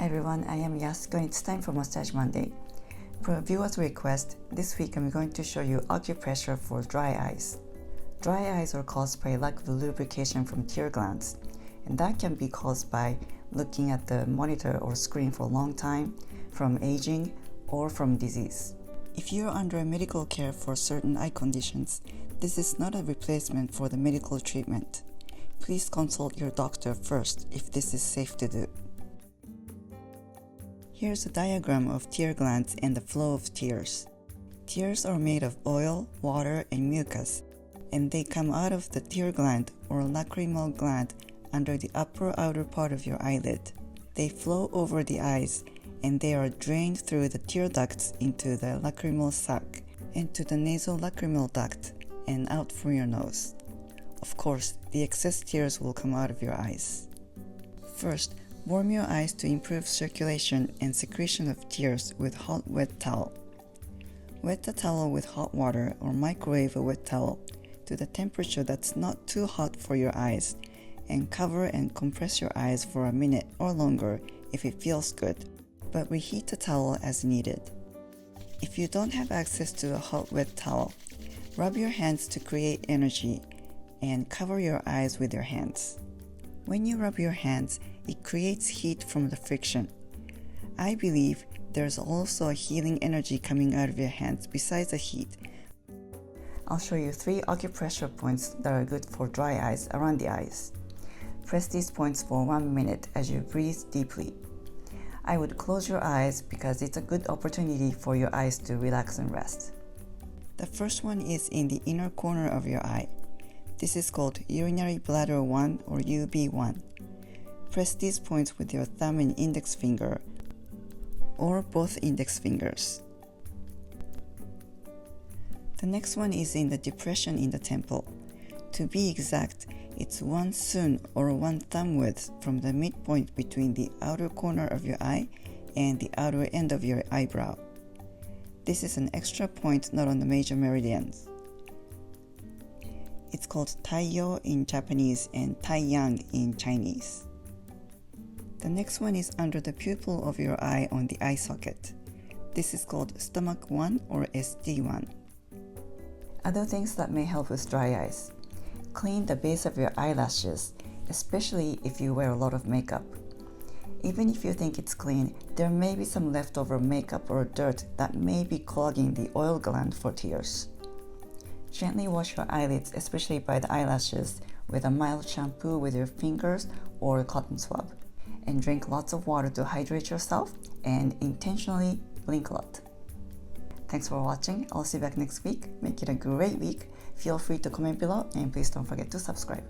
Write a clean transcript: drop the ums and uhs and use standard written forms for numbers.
Hi everyone, I am Yasuko and it's time for Mustache Monday. Per viewer's request, this week I'm going to show you acupressure for dry eyes. Dry eyes are caused by lack of lubrication from tear glands, and that can be caused by looking at the monitor or screen for a long time, from aging, or from disease. If you're under medical care for certain eye conditions, this is not a replacement for the medical treatment. Please consult your doctor first if this is safe to do. Here's a diagram of tear glands and the flow of tears. Tears are made of oil, water, and mucus, and they come out of the tear gland or lacrimal gland under the upper outer part of your eyelid. They flow over the eyes, and they are drained through the tear ducts into the lacrimal sac, into the nasolacrimal duct, and out from your nose. Of course, the excess tears will come out of your eyes. First, warm your eyes to improve circulation and secretion of tears with hot wet towel. Wet the towel with hot water or microwave a wet towel to the temperature that's not too hot for your eyes, and cover and compress your eyes for a minute or longer if it feels good, but reheat the towel as needed. If you don't have access to a hot wet towel, rub your hands to create energy and cover your eyes with your hands. When you rub your hands, it creates heat from the friction. I believe there's also a healing energy coming out of your hands besides the heat. I'll show you 3 acupressure points that are good for dry eyes around the eyes. Press these points for 1 minute as you breathe deeply. I would close your eyes because it's a good opportunity for your eyes to relax and rest. The first one is in the inner corner of your eye. This is called Urinary Bladder 1 or UB1. Press these points with your thumb and index finger, or both index fingers. The next one is in the depression in the temple. To be exact, it's 1 sun or 1 thumb width from the midpoint between the outer corner of your eye and the outer end of your eyebrow. This is an extra point not on the major meridians. It's called Taiyo in Japanese and Taiyang in Chinese. The next one is under the pupil of your eye on the eye socket. This is called Stomach 1 or SD1. Other things that may help with dry eyes. Clean the base of your eyelashes, especially if you wear a lot of makeup. Even if you think it's clean, there may be some leftover makeup or dirt that may be clogging the oil gland for tears. Gently wash your eyelids, especially by the eyelashes, with a mild shampoo with your fingers or a cotton swab. And drink lots of water to hydrate yourself and intentionally blink a lot. Thanks for watching. I'll see you back next week. Make it a great week. Feel free to comment below and please don't forget to subscribe.